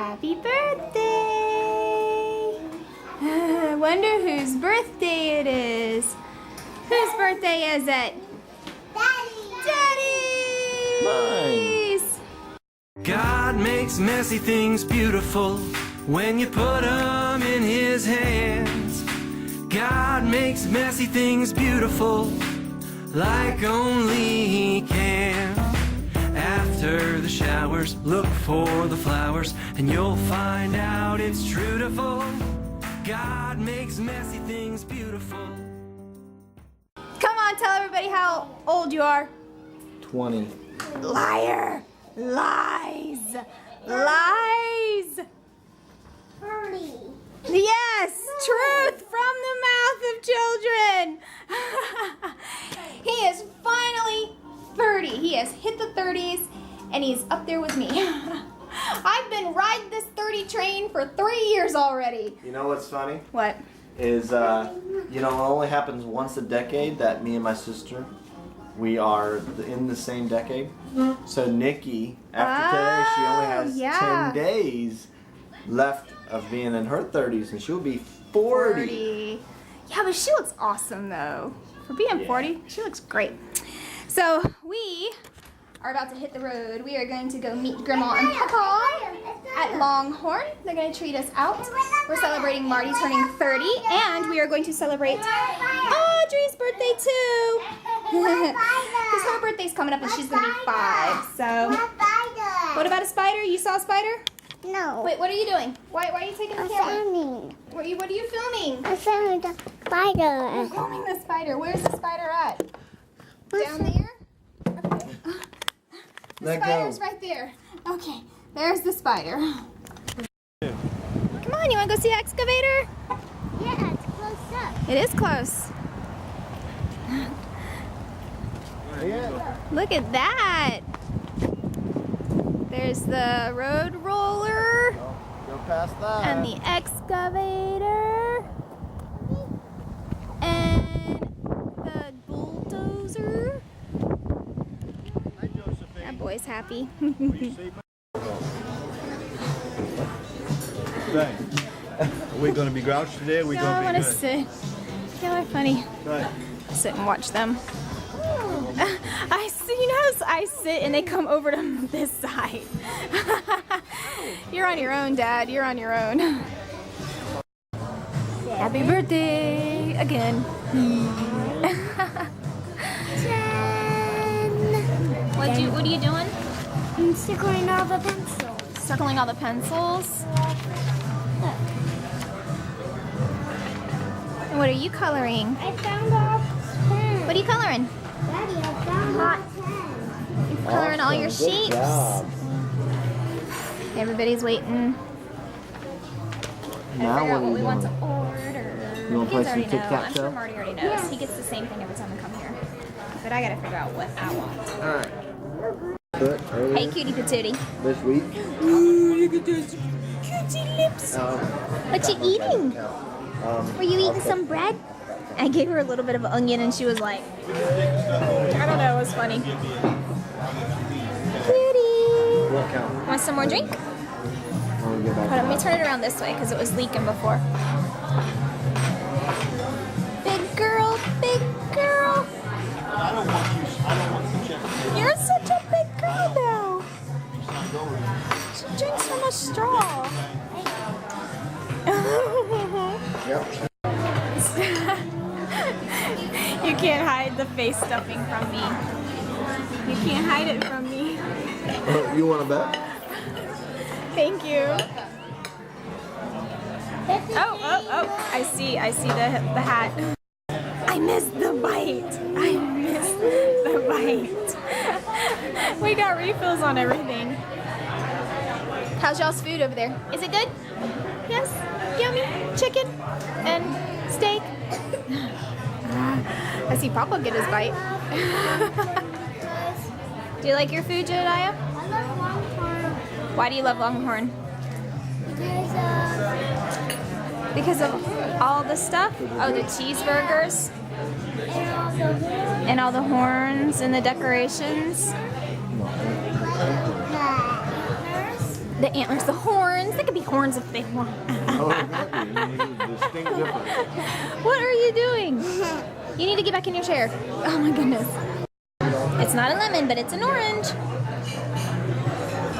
Happy birthday! Wonder whose birthday it is. Whose birthday is it? Daddy's! God makes messy things beautiful when you put them in His hands. God makes messy things beautiful like only He can. After the showers, look for the flowers, and you'll find out it's truthful. God makes messy things beautiful. Come on, tell everybody how old you are. 20. Liar! Lies! Lies! 30. Yes! Truth from the mouth of children! He is finally 30. He has hit the 30s and he's up there with me. I've been riding this 30 train for 3 years already. You know what's funny? What? Is, it only happens once a decade that me and my sister, we are in the same decade. So Nikki, after today, she only has 10 days left of being in her 30s, and she'll be 40. Yeah, but she looks awesome, though. For being 40, she looks great. So, we are about to hit the road. We are going to go meet Grandma and Papa at Longhorn. They're going to treat us out. We're celebrating Marty turning 30, and we are going to celebrate Audrey's birthday, too. Because her birthday's coming up, and she's going to be 5. So, what about a spider? You saw a spider? No. Wait, what are you doing? Why are you taking the camera? Filming. What are you filming? I'm filming the spider. You're filming the spider. Where's the spider at? Down there? Okay. The spider's right there. Okay, there's the spider. Come on, you want to go see the excavator? Yeah, it's close up. It is close. Look at that. There's the road roller. Go past that. And the excavator. And the bulldozer. That boy's happy. Right. Are we going to be grouchy today? Are we No, I going want to to be good? sit. Yeah, they're funny. Right. Sit and watch them. I sit and they come over to this side. You're on your own, Dad. You're on your own. Happy birthday again. What are you doing? I'm circling all the pencils. Circling all the pencils. And what are you coloring? I found all 10. What are you coloring? Daddy, I found all 10. Coloring all your Awesome. Good shapes. job. Everybody's waiting. Now Figure out what what are we you want to doing? order. You wanna The play kids some already know. I'm tic-tac-toe? sure Marty already knows. He gets the same thing every time we come here. But I gotta figure out what I want. Alright. Put earlier Hey, cutie patootie. this week. Ooh, look at those cutie lips. What you eating? Were you eating some bread? I gave her a little bit of onion and she was like, I don't know, it was funny. Cutie. What count? Want some more drink? When we get back Hold on, let me turn it around this way because it was leaking before. Big girl, big girl. I don't want you check. You're such a big girl now. She drinks from a straw. Yep. You can't hide the face stuffing from me. You can't hide it from me. You want to bet? Thank you. Oh, I see the hat. I missed the bite. We got refills on everything. How's y'all's food over there? Is it good? Yes? Yummy? Chicken? And steak? I see Papa get his bite. Do you like your food, Jedediah? I love Longhorn Why do you love Longhorn? Because of all the stuff? Oh, the cheeseburgers? And all the horns and the decorations? The antlers, the horns. They could be horns if they want. Oh, exactly. Distinct difference. What are you doing? You need to get back in your chair. Oh my goodness. It's not a lemon, but it's an orange.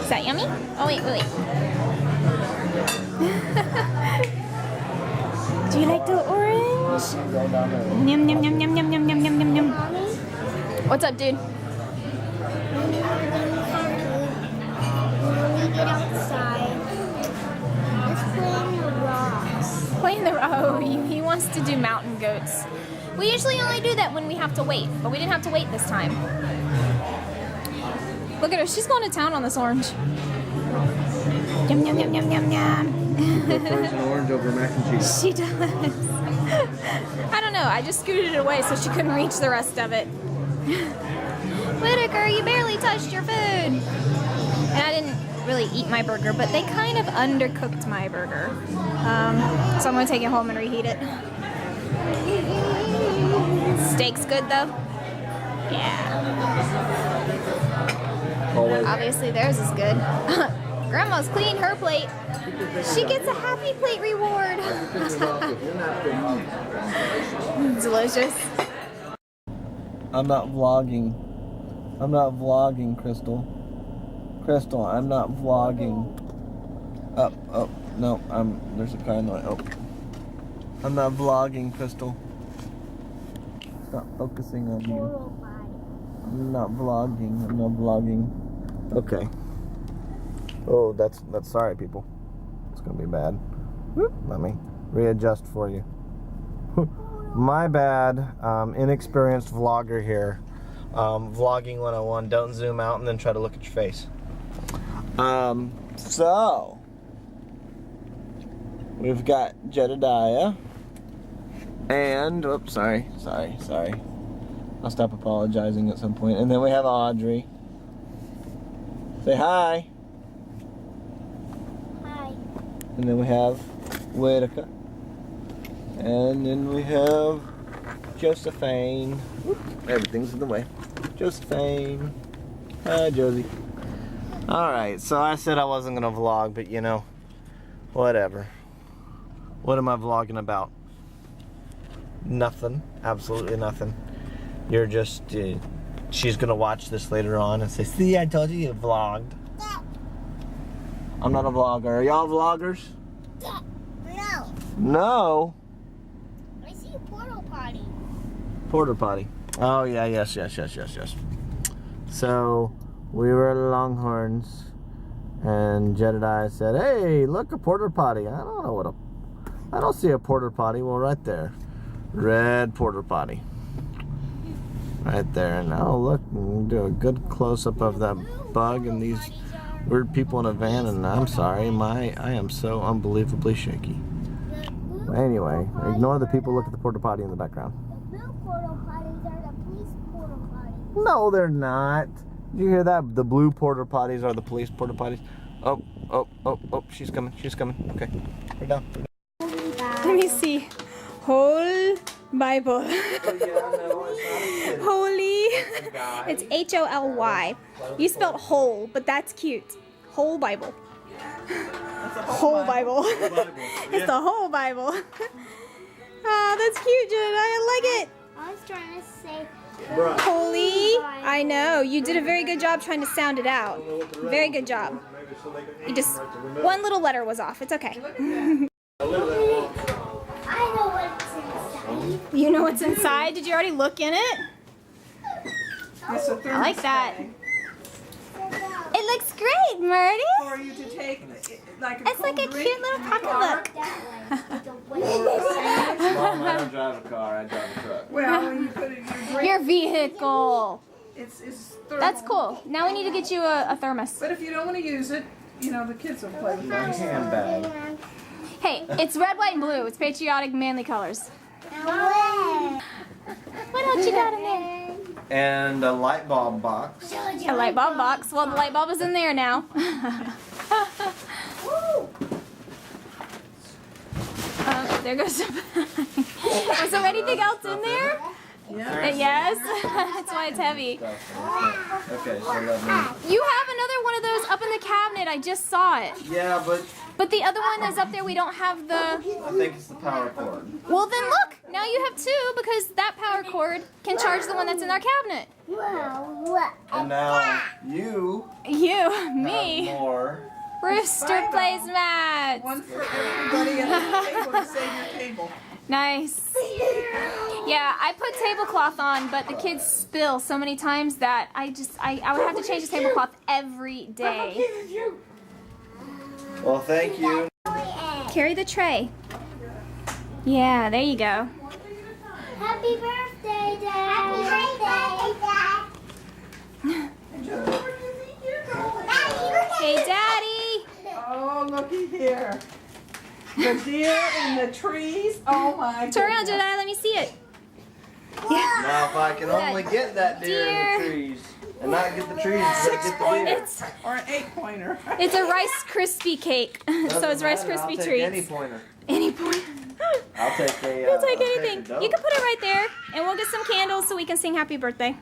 Is that yummy? Oh wait, wait, wait. Do you like the orange? Yum, yum, yum, yum, yum, yum, yum, yum, yum, yum. What's up, dude? When we get outside, let's play in the rocks. Playing the oh, he wants to do mountain goats. We usually only do that when we have to wait, but we didn't have to wait this time. Look at her, she's going to town on this orange. Yum yum yum yum yum yum. Frozen orange over mac and cheese. She does. I don't know, I just scooted it away so she couldn't reach the rest of it. Whitaker, you barely touched your food. And I didn't really eat my burger, but they kind of undercooked my burger. So I'm gonna take it home and reheat it. Steak's good though? Yeah. Always. Obviously theirs is good. Grandma's cleaned her plate. She gets a happy plate reward. Delicious. I'm not vlogging. I'm not vlogging, Crystal. Crystal, I'm not vlogging. Oh, no, there's a car in the way. Oh. I'm not vlogging, Crystal. Stop focusing on you. I'm not vlogging. Okay. Oh, that's sorry, people. It's gonna be bad. Whoop, let me readjust for you. My bad. Inexperienced vlogger here. Vlogging 101. Don't zoom out and then try to look at your face. So we've got Jedediah and oops, sorry. I'll stop apologizing at some point. And then we have Audrey. Say hi. Hi. And then we have Whitaker. And then we have Josephine. Whoop, everything's in the way. Josephine. Hi, Josie. Alright, so I said I wasn't going to vlog, but you know, whatever. What am I vlogging about? Nothing. Absolutely nothing. You're just, she's going to watch this later on and say, see, I told you vlogged. I'm not a vlogger. Are y'all vloggers? No. No. I see a portal potty. Porter potty. Oh yeah, yes. So we were at Longhorns, and Jedediah said, "Hey, look, a porter potty." I don't see a porter potty. Well, right there, red porter potty, right there. And oh look, do a good close up of that bug and these weird people in a van. And I'm sorry, I am so unbelievably shaky. Anyway, ignore the people. Look at the porta potty in the background. The blue portal potties are the police portal potties. No, they're not. Did you hear that? The blue porta potties are the police porta potties. Oh, she's coming. Okay, we're down. Let me see. Whole Bible. Holy. It's H-O-L-Y. You spelled whole, but that's cute. Whole Bible. Whole Bible. It's the whole Bible. Oh, that's cute, Jen. I like it. I was trying to say Holy. I know. You did a very good job trying to sound it out. Very good job. You just, one little letter was off. It's okay. I know what's inside. You know what's inside? Did you already look in it? I like that. It looks great, Marty. For you to take like a It's like a cute little pocketbook. Mom, I don't drive a car. I drive a truck. Well, when you put it in your drink, Your vehicle. it's thermal. That's cool. Now we need to get you a thermos. But if you don't want to use it, you know, the kids will play with it. My handbag. Hey, it's red, white, and blue. It's patriotic, manly colors. What else you got in there? And a light bulb box. A light bulb box. Well, the light bulb is in there now. There goes the bag. Was there anything else in there? Yeah. Yes, that's why it's heavy. Okay, so let me. You have another one of those up in the cabinet. I just saw it. Yeah, but But the other one is up there. We don't have the... I think it's the power cord. Well, then look. Now you have two because that power cord can charge the one that's in our cabinet. And now you You, me, have more. Rooster plays match. One for everybody at the table to save your table. Nice. Yeah, I put tablecloth on, but the kids spill so many times that I would have to change the tablecloth every day. Well, thank you. Carry the tray. Yeah, there you go. Happy birthday, Dad. Happy birthday, Dad. Hey, Daddy. Oh, looky here. The deer in the trees. Oh my. Turn around, goodness. Jedi. Let me see it. Now, if I can only get that deer in the trees and not get the trees, but get the deer. It's Or an 8-pointer. it's a Rice Krispie cake, so it's Rice Doesn't matter, Krispie I'll take treats. any pointer. Any point. I'll take a. You'll take I'll anything. a doe. You can put it right there, and we'll get some candles so we can sing happy birthday.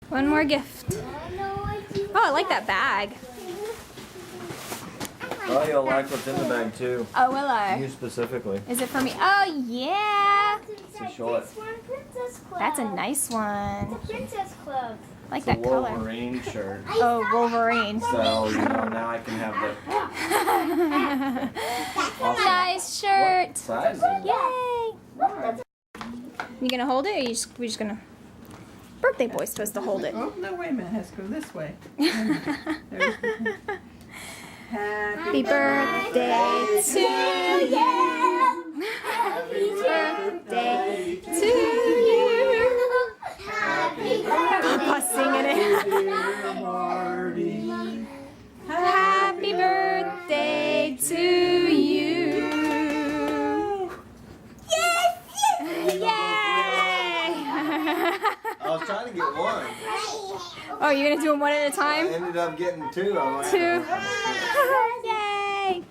One more gift. Oh, I like that bag. Oh, you'll like what's in the bag too. Oh, will I? You specifically. Is it for me? Oh, yeah. It's a short. That's a nice one. Princess Club. I like It's a that color. Wolverine shirt. Oh, Wolverine. So you know now I can have the. Also, Nice what shirt. size is it? Yay. You gonna hold it, or we just gonna? Birthday boy's supposed to hold it. Oh, no, wait a minute. It has to go this way. There's the- Happy birthday to you. Happy birthday to you. Happy birthday. Papa's singing it. Marty. Happy birthday to you. Yay! I was trying to get one. Oh, you're gonna do them one at a I time? ended up getting two. I'm like, Two. Yay!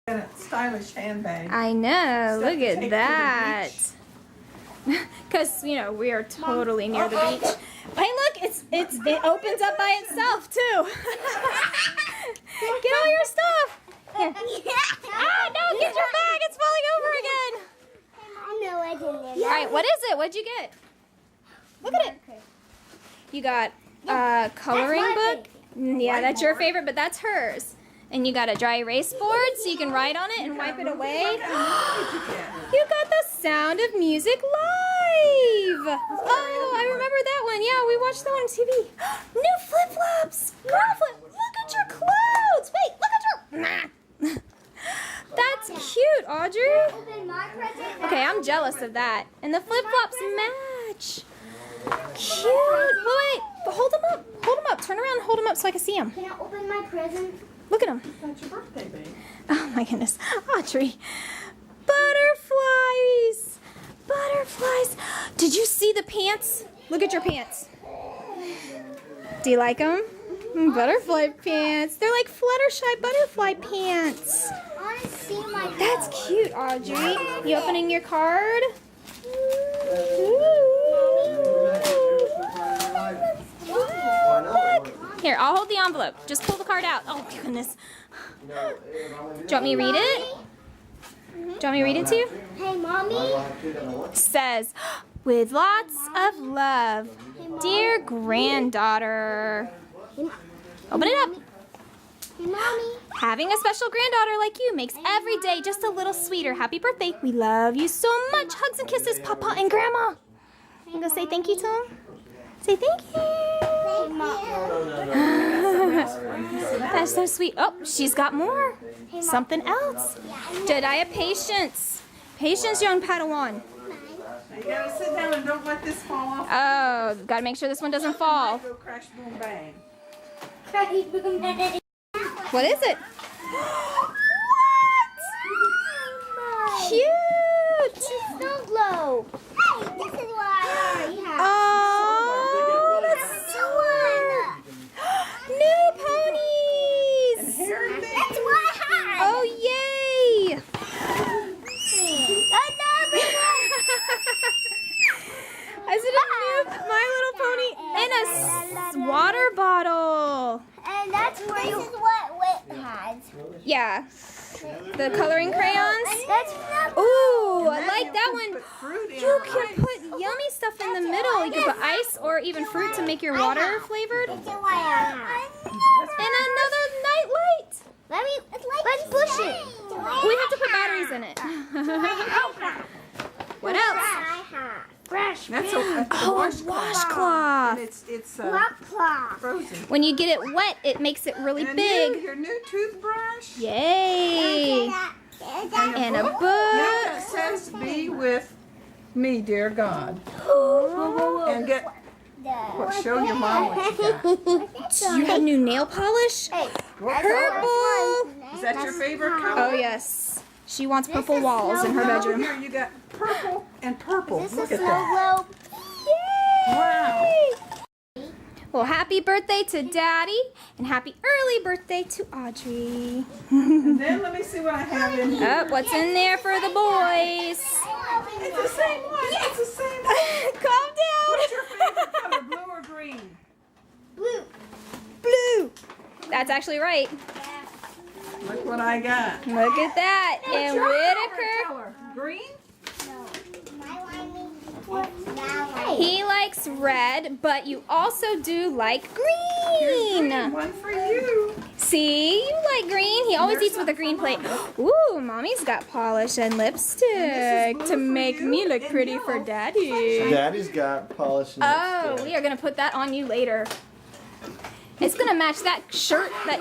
And a stylish handbag. I know. Stuff Look to at take to the that. Because we are totally near the beach. Hey, look! It opens up by itself too. Get all your stuff. Here. Ah, no! Get your bag! It's falling over again. I know I didn't. All right, what is it? What'd you get? Look at it. You got a coloring That's my book. Yeah, that's your favorite, but that's hers. And you got a dry erase board so you can write on it and wipe it away. You got the Sound of Music Live. Oh, I remember that one. Yeah, we watched that one on TV. New flip-flops. Girl flip. Look at your clothes. Wait, look at your... That's cute, Audrey. Open my present. Okay, I'm jealous of that. And the flip-flops match. Cute. Oh, wait, but hold them up. Hold them up. Turn around and hold them up so I can see them. Can I open my present? Look at them. That's your birthday, babe. Oh my goodness. Audrey. Butterflies. Butterflies. Did you see the pants? Look at your pants. Do you like them? Butterfly pants. They're like Fluttershy butterfly pants. I want to see my That's cute, Audrey. You opening your card? Why not? Here, I'll hold the envelope. Just pull the card out. Oh, goodness. Do you want me to read it? Do you want me to read it to you? Hey, Mommy. Says, with lots of love, dear granddaughter. Open it up. Hey, Mommy. Having a special granddaughter like you makes every day just a little sweeter. Happy birthday. We love you so much. Hugs and kisses, Papa and Grandma. You gonna say thank you to him? Say thank you. That's so sweet. Oh, she's got more. Something else. Jediah, patience. Patience, young Padawan. You gotta sit down and don't let this fall off. Oh, gotta make sure this one doesn't fall. Go crash, boom, bang. What is it? What? Cute. Snow globe. Hey, this is what I already have. Oh, that's so fun. New ponies. Here it is. That's what I have. Oh, yay. Another one. Is it a new Yeah. The coloring crayons. That's not Ooh, I And then like you that can one. put fruit in You or can ice. put yummy stuff in the middle. You can put ice or even fruit to make your water flavored. It's a wire. And another night light. Let's push it. We have to put batteries in it. What else? Brush. That's a Oh, a washcloth. And it's Cloth. frozen. When you get it wet, it makes it really And big. your new toothbrush. Yay! And a Note book. that says be with me, dear God. And get show your mom what you got. Do you have new nail polish? Purple. Is that your favorite color? Oh yes. She wants purple walls in her bedroom. Here you got purple and purple. This Look is at that. low. Wow. Well, happy birthday to Daddy, and happy early birthday to Audrey. And then let me see what I have in here. Oh, what's in there for the boys? It's the same one. It's the same one. Calm down. What's your favorite color, blue or green? Blue. That's actually right. Look what I got. Look at that. And Your favorite Whitaker, color, green? he likes red, but you also do like green. One for you. See, you like green. He always eats with a green plate. Ooh, Mommy's got polish and lipstick blue to for make you me look and pretty yellow for for Daddy. Daddy's got polish and Oh, lipstick. we are gonna put that on you later. It's gonna match that shirt that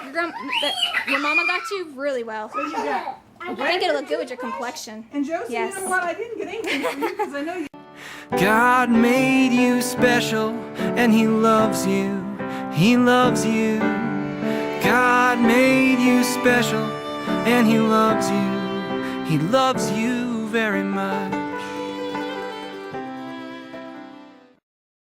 your mama got you really well. What you got? I think it'll look good with your complexion. And Josie, Yes. you know what? I didn't get anything for you because I know you. God made you special and He loves you. He loves you. God made you special and He loves you. He loves you very much.